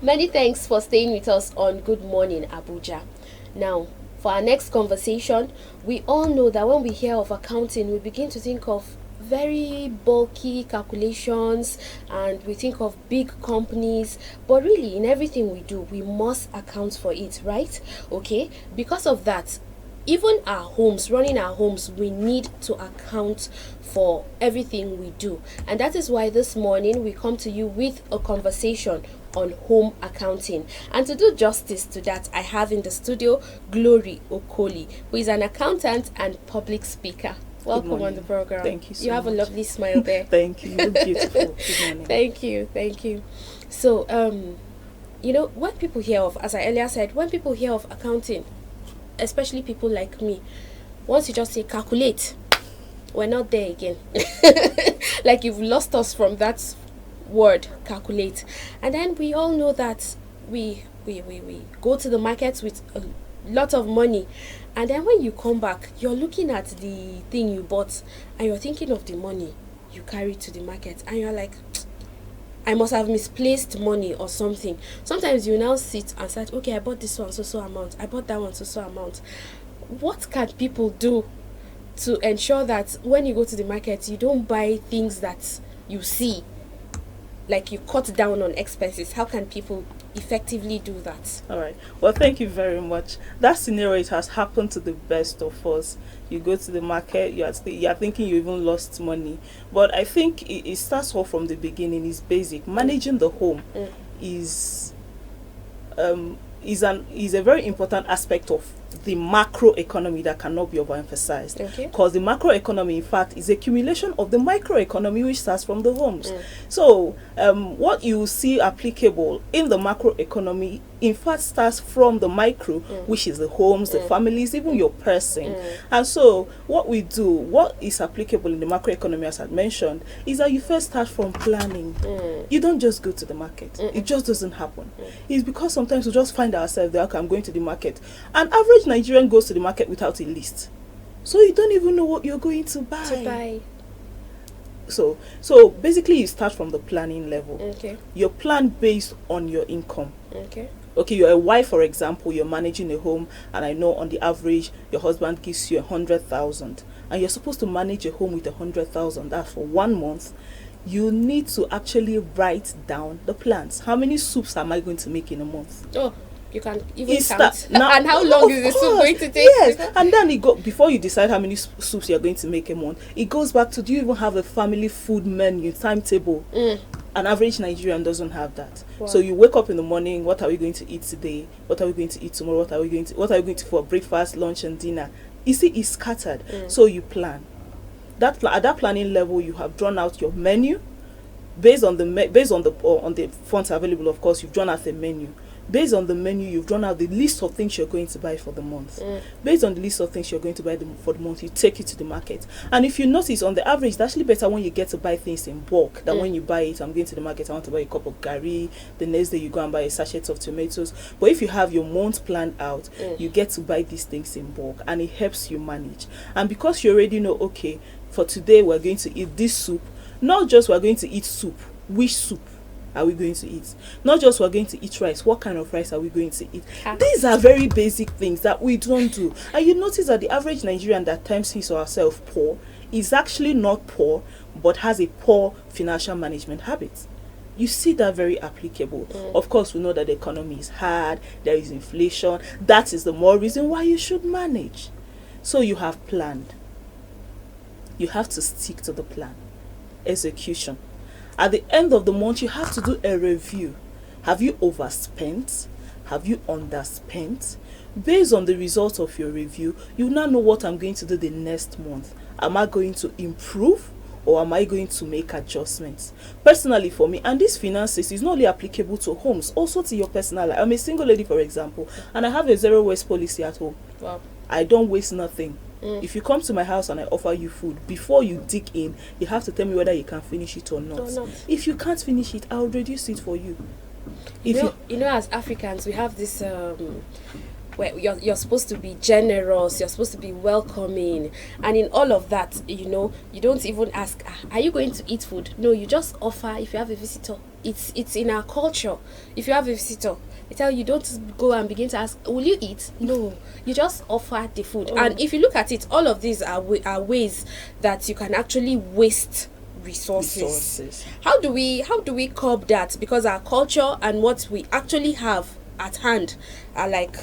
Many thanks for staying with us on Good Morning Abuja. Now, for our next conversation, we all know that when we hear of accounting, we begin to think of very bulky calculations and we think of big companies, but really in everything we do we must account for it, right? Okay, because of that, even our homes, running our homes, we need to account for everything we do. And that is why this morning we come to you with a conversation on home accounting. And to do justice to that, I have in the studio Glory Okoli, who is an accountant and public speaker. Welcome on the program. Thank you so You have much. A lovely smile there. Thank you. You look beautiful. Good morning. Thank you. So, when people hear of, as I earlier said, when people hear of accounting, especially people like me, once you just say calculate, we're not there again. Like you've lost us from that word calculate. And then we all know that we go to the markets with a lot of money, and then when you come back, you're looking at the thing you bought and you're thinking of the money you carried to the market, and you're like, I must have misplaced money or something. Sometimes you now sit and say, okay, I bought this one so amount, I bought that one so amount. What can people do to ensure that when you go to the market, you don't buy things that you see, like you cut down on expenses? How can people effectively do that? All right. Well, thank you very much. That scenario, it has happened to the best of us. You go to the market, you are thinking you even lost money. But I think it starts off from the beginning. It's basic. Managing the home is a very important aspect of the macro economy that cannot be overemphasized. Okay. Because the macro economy, in fact, is a accumulation of the micro economy, which starts from the homes. So what you see applicable in the macro economy, in fact, starts from the micro, which is the homes, the families, even your person. And so what we do, what is applicable in the macro economy, as I mentioned, is that you first start from planning. You don't just go to the market. It just doesn't happen. It's because sometimes we just find ourselves there, okay, I'm going to the market. An average Nigerian goes to the market without a list. So you don't even know what you're going to buy. So basically you start from the planning level. Okay. You plan based on your income. Okay, you're a wife, for example, you're managing a home, and I know on the average your husband gives you 100,000, and you're supposed to manage a home with 100,000. That's for 1 month. You need to actually write down the plans. How many soups am I going to make in a month? Oh, you can even count. And how long is the soup going to take? Yes, and then before you decide how many soups you're going to make a month, it goes back to, do you even have a family food menu, timetable? An average Nigerian doesn't have that. Wow. So you wake up in the morning, what are we going to eat today? What are we going to eat tomorrow? What are we going to for breakfast, lunch, and dinner? You see, it's scattered. So you plan. At that planning level, you have drawn out your menu based on the funds available. Of course, you've drawn out a menu. Based on the menu, you've drawn out the list of things you're going to buy for the month. Based on the list of things you're going to buy for the month, you take it to the market. And if you notice, on the average, it's actually better when you get to buy things in bulk than when you buy it. I'm going to the market, I want to buy a cup of gari. The next day, you go and buy a sachet of tomatoes. But if you have your month planned out, you get to buy these things in bulk, and it helps you manage. And because you already know, okay, for today, we're going to eat this soup. Not just we're going to eat soup. Which soup are we going to eat? Not just we're going to eat rice. What kind of rice are we going to eat? These are very basic things that we don't do. And you notice that the average Nigerian that terms his or herself poor is actually not poor, but has a poor financial management habit. You see that very applicable. Of course, we know that the economy is hard. There is inflation. That is the more reason why you should manage. So you have planned. You have to stick to the plan. Execution. At the end of the month, you have to do a review. Have you overspent? Have you underspent? Based on the results of your review, you now know what I'm going to do the next month. Am I going to improve, or am I going to make adjustments? Personally, for me, and this finances is not only applicable to homes, also to your personal life. I'm a single lady, for example, and I have a zero waste policy at home. Wow. I don't waste nothing. If you come to my house and I offer you food, before you dig in, you have to tell me whether you can finish it or not. If you can't finish it, I'll reduce it for you. You know, as Africans, we have this where you're supposed to be generous, you're supposed to be welcoming, and in all of that, you don't even ask, are you going to eat food? No, you just offer. If you have a visitor, it's in our culture. If you have a visitor, they tell you don't go and begin to ask, will you eat? No, you just offer the food. And if you look at it, all of these are ways that you can actually waste resources. How do we curb that? Because our culture and what we actually have at hand are like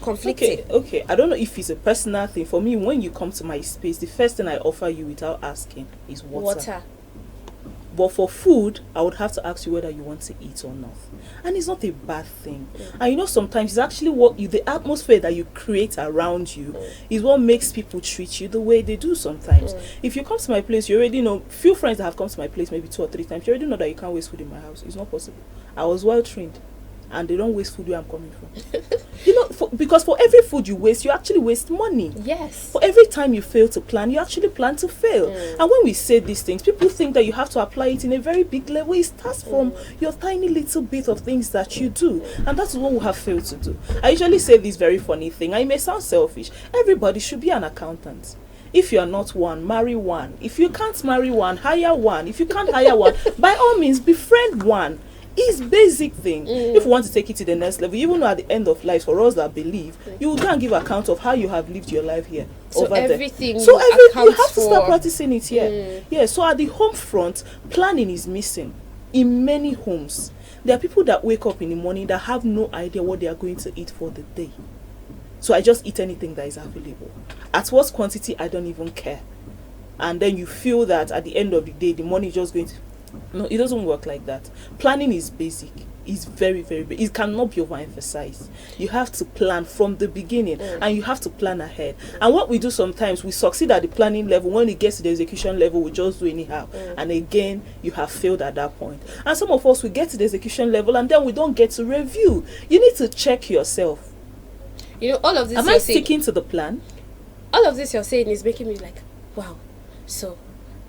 conflicting. Okay. I don't know if it's a personal thing. For me, when you come to my space, the first thing I offer you without asking is water. But for food, I would have to ask you whether you want to eat or not. And it's not a bad thing. And you know, sometimes it's actually the atmosphere that you create around you is what makes people treat you the way they do sometimes. If you come to my place, you already know, few friends that have come to my place maybe 2 or 3 times, you already know that you can't waste food in my house. It's not possible. I was well trained. And they don't waste food where I'm coming from. You know, because for every food you waste, you actually waste money. Yes. For every time you fail to plan, you actually plan to fail. And when we say these things, people think that you have to apply it in a very big level. It starts from your tiny little bit of things that you do. And that's what we have failed to do. I usually say this very funny thing, and it may sound selfish. Everybody should be an accountant. If you are not one, marry one. If you can't marry one, hire one. If you can't hire one, by all means, befriend one. It's basic thing. If you want to take it to the next level, even at the end of life, for us that believe, you will go and give account of how you have lived your life here. So over everything there. So you have to start for practicing it here. Yeah. So at the home front, planning is missing in many homes. There are people that wake up in the morning that have no idea what they are going to eat for the day. So I just eat anything that is available. At what quantity, I don't even care. And then you feel that at the end of the day, the money is just going to... No, it doesn't work like that. Planning is basic. It's very, very big. It cannot be overemphasized. You have to plan from the beginning, and you have to plan ahead. And what we do sometimes, we succeed at the planning level. When it gets to the execution level, we just do anyhow. And again, you have failed at that point. And some of us, we get to the execution level, and then we don't get to review. You need to check yourself. You know, all of this. Am I sticking to the plan? All of this you're saying is making me like, wow. So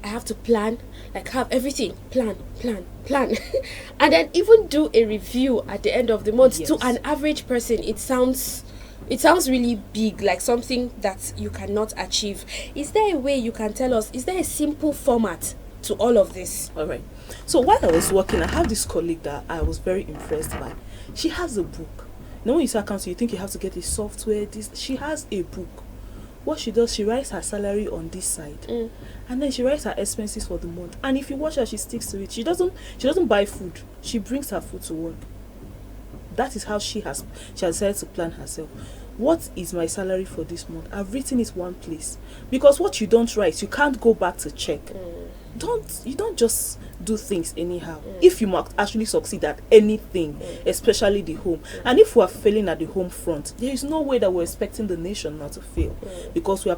I have to plan, like have everything, plan. And then even do a review at the end of the month. Yes. To an average person, it sounds really big, like something that you cannot achieve. Is there a way you can tell us, is there a simple format to all of this? All right. So while I was working, I have this colleague that I was very impressed by. She has a book. Now when you start accounting, you think you have to get a software. She has a book. What she does, she writes her salary on this side, and then she writes her expenses for the month. And if you watch her, she sticks to it. She doesn't buy food. She brings her food to work. That is how she has decided to plan herself. What is my salary for this month? I've written it one place, because what you don't write, you can't go back to check. You don't just do things anyhow. If you must actually succeed at anything, especially the home, and if we are failing at the home front, there is no way that we're expecting the nation not to fail, because we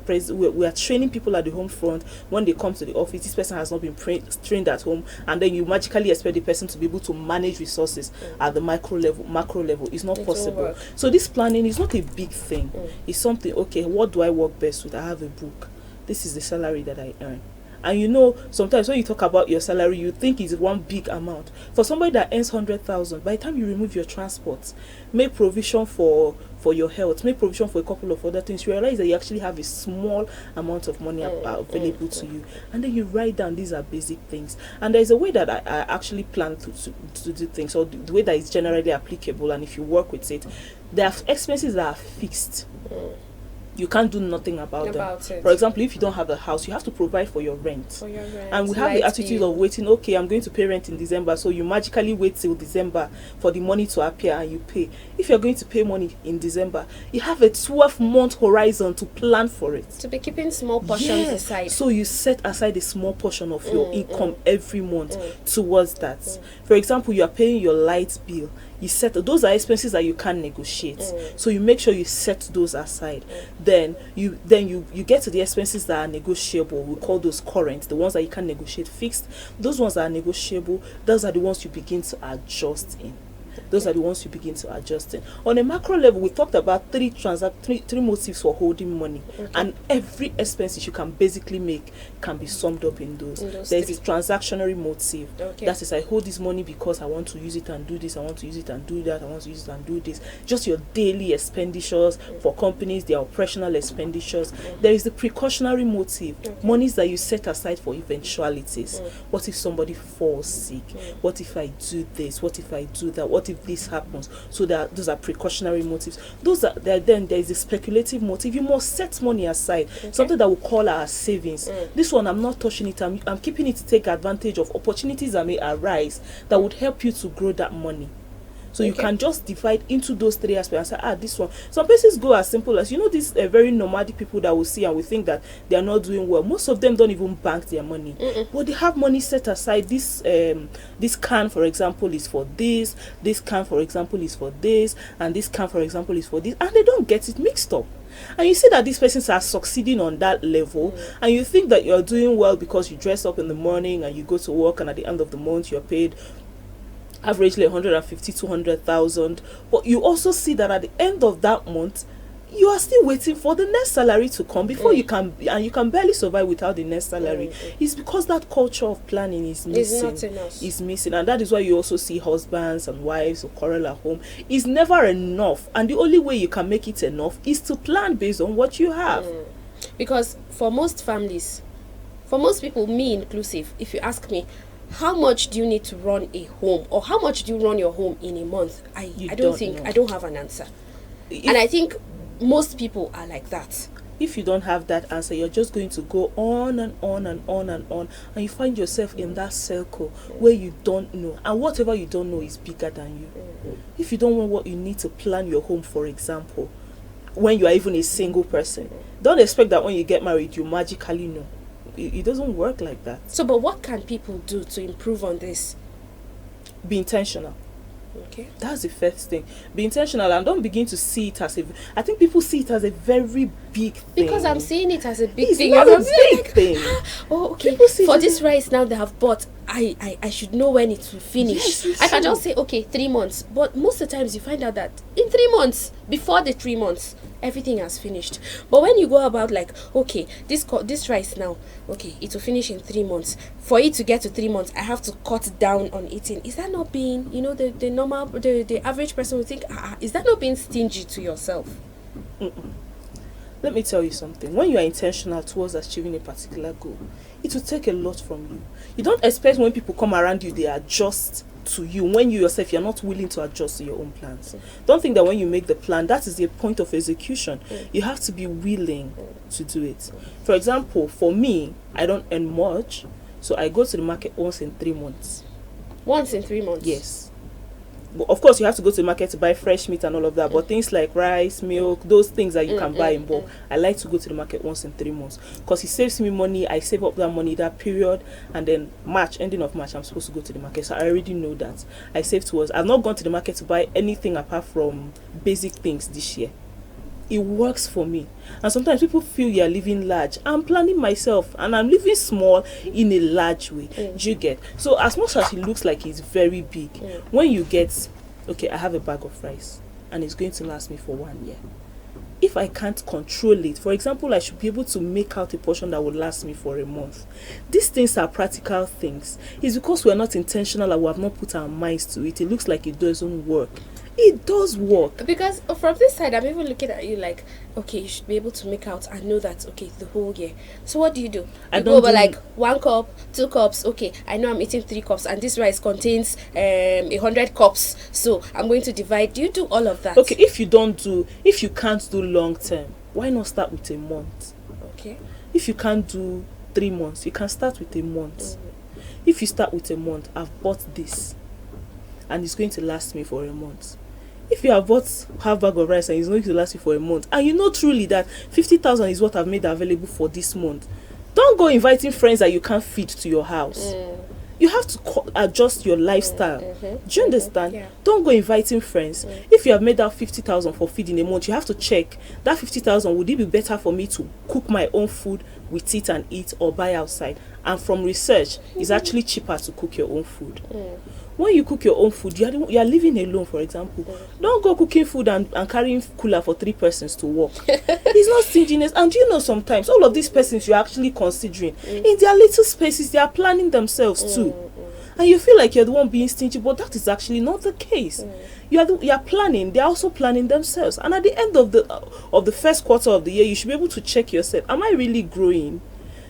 are training people at the home front. When they come to the office, this person has not been trained at home, and then you magically expect the person to be able to manage resources at the macro level. It's not possible. So this planning is not a big thing. It's something, okay, what do I work best with? I have a book. This is the salary that I earn. And you know, sometimes when you talk about your salary, you think it's one big amount. For somebody that earns 100,000, by the time you remove your transport, make provision for your health, make provision for a couple of other things, you realize that you actually have a small amount of money available to you. And then you write down, these are basic things. And there's a way that I actually plan to do things, or the way that is generally applicable. And if you work with it, there are expenses that are fixed. You can't do nothing about them. For example, if you don't have a house, you have to provide for your rent. And we have the attitude of waiting, okay, I'm going to pay rent in December, so you magically wait till December for the money to appear and you pay. If you're going to pay money in December, you have a 12-month horizon to plan for it. To be keeping small portions aside. So you set aside a small portion of your income every month towards that. For example, you are paying your light bill. You set those are expenses that you can't negotiate, so you make sure you set those aside. Then you get to the expenses that are negotiable. We call those current, the ones that you can't negotiate fixed. Those ones that are negotiable, those are the ones you begin to adjust in. Those are the ones you begin to adjust in. On a macro level, we talked about three motives for holding money, and every expenses you can basically make can be summed up in those. There's this transactionary motive. That is, I hold this money because I want to use it and do this, I want to use it and do that, I want to use it and do this. Just your daily expenditures. For companies, their operational expenditures. There is the precautionary motive, monies that you set aside for eventualities. What if somebody falls sick? What if I do this? What if I do that? What if this happens? So those are precautionary motives. Then there is a speculative motive. You must set money aside, something that we call our savings. This one, I'm not touching it. I'm keeping it to take advantage of opportunities that may arise that would help you to grow that money. So you can just divide into those three aspects and say, this one. Some places go as simple as, these very nomadic people that we see and we think that they are not doing well. Most of them don't even bank their money. But they have money set aside. This can, for example, is for this. This can, for example, is for this. And this can, for example, is for this. And they don't get it mixed up. And you see that these persons are succeeding on that level, and you think that you're doing well because you dress up in the morning and you go to work, and at the end of the month you're paid averagely 150, 200,000. But you also see that at the end of that month, you are still waiting for the next salary to come before you can barely survive without the next salary. It's because that culture of planning is missing. It's missing, and that is why you also see husbands and wives who quarrel at home. It's never enough, and the only way you can make it enough is to plan based on what you have. Because for most families, for most people, me inclusive, if you ask me, how much do you need to run a home, or how much do you run your home in a month? I don't have an answer. And I think most people are like that. If you don't have that answer, you're just going to go on and on and on and on, and you find yourself in that circle where you don't know, and whatever you don't know is bigger than you. If you don't know what you need to plan your home, for example, when you are even a single person, don't expect that when you get married you magically know. It doesn't work like that. So, but what can people do to improve on this? Be intentional. Okay. That's the first thing. Be intentional, and don't begin to see it as I think people see it as a very big thing. Because I'm seeing it as a big it's thing. Not a big thing. Oh, okay. For this rice now they have bought, I should know when it will finish. Yes, I can just say, okay, 3 months. But most of the times you find out that in 3 months, before the 3 months, everything has finished. But when you go about like, okay, this rice now, okay, it will finish in 3 months. For it to get to 3 months, I have to cut down on eating. Is that not being, the normal, the average person would think, is that not being stingy to yourself? Let me tell you something. When you are intentional towards achieving a particular goal, it will take a lot from you. You don't expect when people come around you, they adjust to you. When you yourself, you're not willing to adjust to your own plans. Don't think that when you make the plan, that is the point of execution. You have to be willing to do it. For example, for me, I don't earn much, so I go to the market once in 3 months. Once in 3 months? Yes. But of course, you have to go to the market to buy fresh meat and all of that. But things like rice, milk, those things that you can buy in bulk, I like to go to the market once in 3 months because it saves me money. I save up that money that period, and then ending of March, I'm supposed to go to the market. So I already know that I save towards. I've not gone to the market to buy anything apart from basic things this year. It works for me. And sometimes people feel you're living large. I'm planning myself, and I'm living small in a large way. Do you get? So as much as it looks like it's very big, when you get, okay, I have a bag of rice and it's going to last me for 1 year. If I can't control it, for example, I should be able to make out a portion that will last me for a month. These things are practical things. It's because we're not intentional and we have not put our minds to it. It looks like it doesn't work. It does work. Because from this side, I'm even looking at you like, okay, you should be able to make out and know that, okay, the whole year. So what do? You go over like 1 cup, 2 cups. Okay, I know I'm eating 3 cups, and this rice contains 100 cups. So I'm going to divide. Do you do all of that? Okay, if you can't do long term, why not start with a month? Okay. If you can't do 3 months, you can start with a month. If you start with a month, I've bought this, and it's going to last me for a month. If you have bought half bag of rice and it's going to last you for a month, and you know truly that 50,000 is what I've made available for this month, don't go inviting friends that you can't feed to your house. You have to adjust your lifestyle. Do you understand? Yeah. Don't go inviting friends. If you have made out 50,000 for feeding a month, you have to check that 50,000, would it be better for me to cook my own food with it and eat, or buy outside? And from research, it's actually cheaper to cook your own food. When you cook your own food, you are living alone, for example. Don't go cooking food and carrying cooler for 3 persons to work. It's not stinginess. And you know, sometimes all of these persons you're actually considering, in their little spaces, they are planning themselves too. And you feel like you're the one being stingy, but that is actually not the case. You are planning, they're also planning themselves. And at the end of the first quarter of the year, you should be able to check yourself. Am I really growing?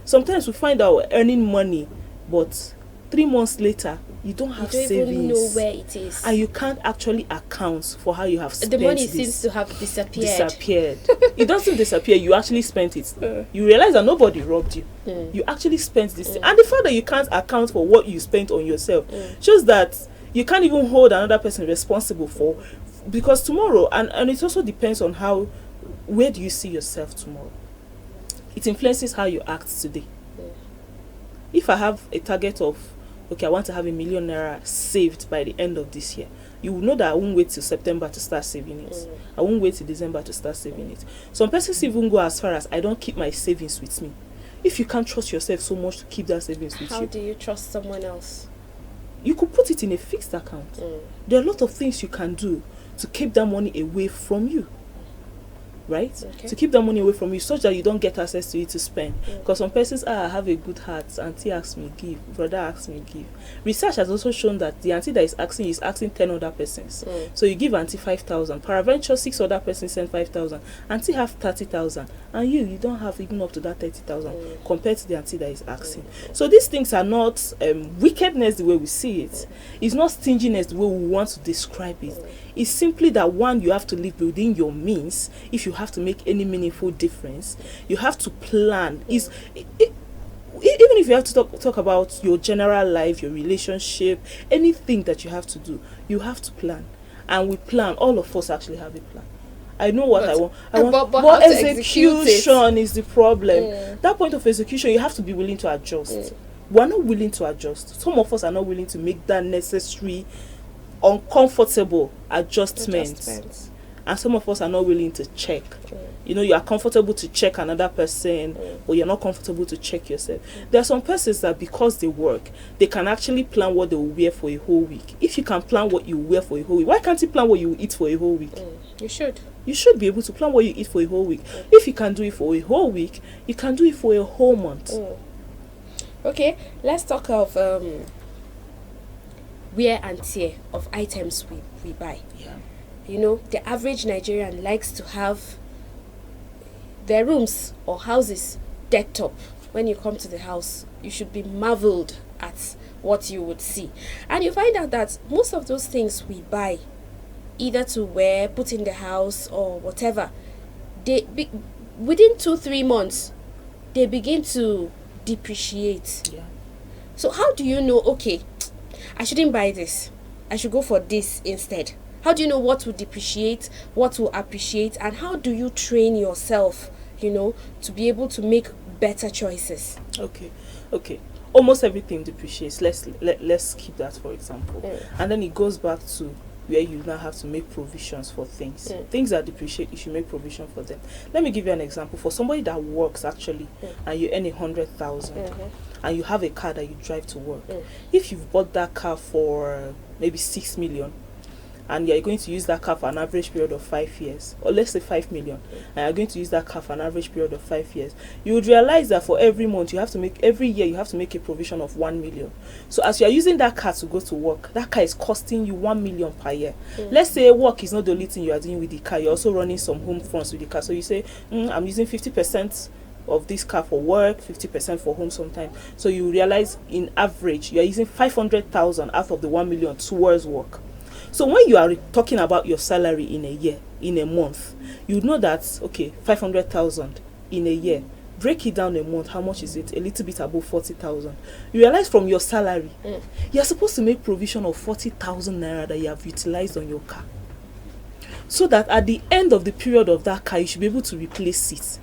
Sometimes we find out we're earning money, but 3 months later, you don't have savings. You don't even know where it is. And you can't actually account for how you have spent the money this. seems to have disappeared. It doesn't disappear. You actually spent it. You realize that nobody robbed you. You actually spent this. And the fact that you can't account for what you spent on yourself shows that you can't even hold another person responsible for. Because tomorrow, and it also depends on where do you see yourself tomorrow. It influences how you act today. If I have a target of, okay, I want to have ₦1 million saved by the end of this year, you will know that I won't wait till September to start saving it. I won't wait till December to start saving it. Some persons even go as far as, I don't keep my savings with me. If you can't trust yourself so much to keep that savings with you, how do you trust someone else? You could put it in a fixed account. There are a lot of things you can do to keep that money away from you. Right? Okay. To keep that money away from you such that you don't get access to it to spend. Because some persons, I have a good heart, auntie asks me give, brother asks me give. Research has also shown that the auntie that is asking 10 other persons. So you give auntie 5,000, peradventure 6 other persons send 5,000, auntie have 30,000, and you don't have even up to that 30,000 compared to the auntie that is asking. So these things are not wickedness the way we see it. It's not stinginess the way we want to describe it. It's simply that, one, you have to live within your means. If you have to make any meaningful difference, you have to plan. Even if you have to talk about your general life, your relationship, anything that you have to do, you have to plan. And we plan. All of us actually have a plan. I know what I want. But execution is the problem. That point of execution, you have to be willing to adjust. We're not willing to adjust. Some of us are not willing to make that necessary uncomfortable adjustments. And some of us are not willing to check. You know, you are comfortable to check another person, but you're not comfortable to check yourself. There are some persons that because they work, they can actually plan what they will wear for a whole week. If you can plan what you wear for a whole week, why can't you plan what you eat for a whole week? You should. You should be able to plan what you eat for a whole week. If you can do it for a whole week, you can do it for a whole month. Okay, let's talk of wear and tear of items we buy. You know, the average Nigerian likes to have their rooms or houses decked up. When you come to the house, you should be marveled at what you would see. And you find out that most of those things we buy, either to wear, put in the house, or whatever, within 2-3 months, they begin to depreciate. So how do you know, okay, I shouldn't buy this, I should go for this instead? How do you know what will depreciate, what will appreciate, and how do you train yourself, you know, to be able to make better choices? Okay. Almost everything depreciates. Let's keep that for example. And then it goes back to where you now have to make provisions for things. Things that depreciate, you should make provision for them. Let me give you an example. For somebody that works actually, and you earn 100,000, and you have a car that you drive to work. If you've bought that car for maybe 6 million, and you're going to use that car for an average period of 5 years, or let's say 5 million, and you're going to use that car for an average period of 5 years, you would realize that for every month every year you have to make a provision of 1 million. So as you're using that car to go to work, that car is costing you 1 million per year. Let's say work is not the only thing you are doing with the car, you're also running some home funds with the car. So you say, I'm using 50% of this car for work, 50% for home sometimes. So you realize in average you're using 500,000 out of the 1 million towards work. So when you are talking about your salary in a year, in a month, you know that, okay, 500,000 in a year. Break it down a month, how much is it? A little bit above 40,000. You realize from your salary, you're supposed to make provision of 40,000 naira that you have utilized on your car. So that at the end of the period of that car, you should be able to replace it.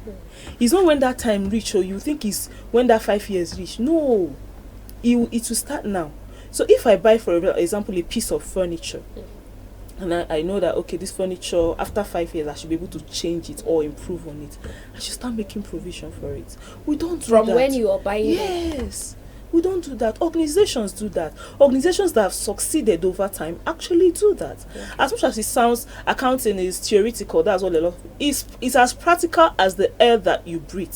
It's not when that time reach, or you think it's when that 5 years reach. No, it will start now. So if I buy, for example, a piece of furniture, and I know that, okay, this furniture, after 5 years, I should be able to change it or improve on it, I should start making provision for it. We don't do From that. when you are buying Yes. We don't do that. Organizations do that. Organizations that have succeeded over time actually do that. As much as it sounds, accounting is theoretical, that's what a lot. It's as practical as the air that you breathe.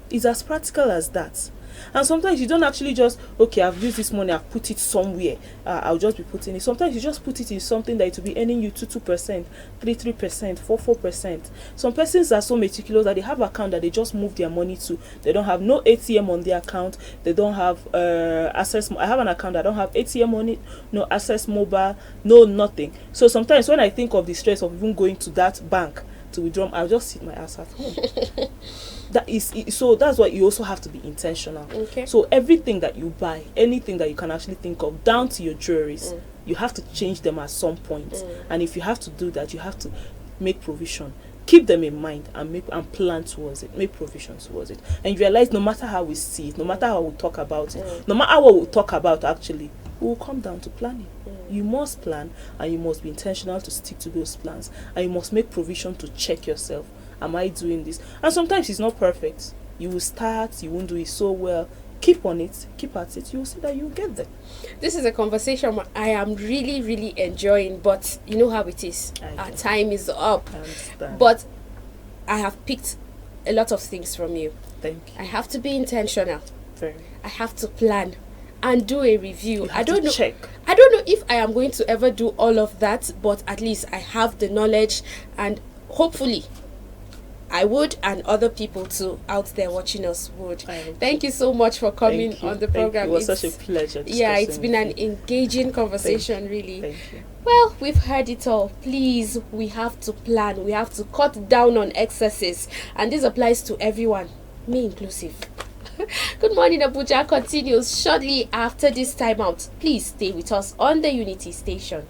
It's as practical as that. And sometimes you don't actually just, okay, I've used this money, I've put it somewhere, I'll just be putting it. Sometimes you just put it in something that it will be earning you 2%, 3%, 4%. Some persons are so meticulous that they have an account that they just move their money to. They don't have no ATM on their account. They don't have access. I have an account that I don't have ATM on it, no access mobile, no nothing. So sometimes when I think of the stress of even going to that bank to withdraw, I'll just sit my ass at home. So that's why you also have to be intentional. Okay. So everything that you buy, anything that you can actually think of, down to your jewelries, you have to change them at some point. And if you have to do that, you have to make provision. Keep them in mind and plan towards it. Make provision towards it. And you realize no matter how we see it, no matter how we talk about it, no matter what we talk about actually, we will come down to planning. You must plan, and you must be intentional to stick to those plans. And you must make provision to check yourself. Am I doing this? And sometimes it's not perfect. You will start, you won't do it so well. Keep on it, keep at it. You will see that you'll get there. This is a conversation I am really, really enjoying, but you know how it is. Our time is up. I understand. But I have picked a lot of things from you. Thank you. I have to be intentional. Very. I have to plan and do a review. I don't know. Check. I don't know if I am going to ever do all of that, but at least I have the knowledge, and hopefully I would, and other people too out there watching us would. Thank you so much for coming on the program. It was such a pleasure. Yeah, it's been an engaging conversation, really. Thank you. Well, we've heard it all. Please, we have to plan. We have to cut down on excesses. And this applies to everyone, me inclusive. Good Morning Abuja continues shortly after this timeout. Please stay with us on the Unity Station.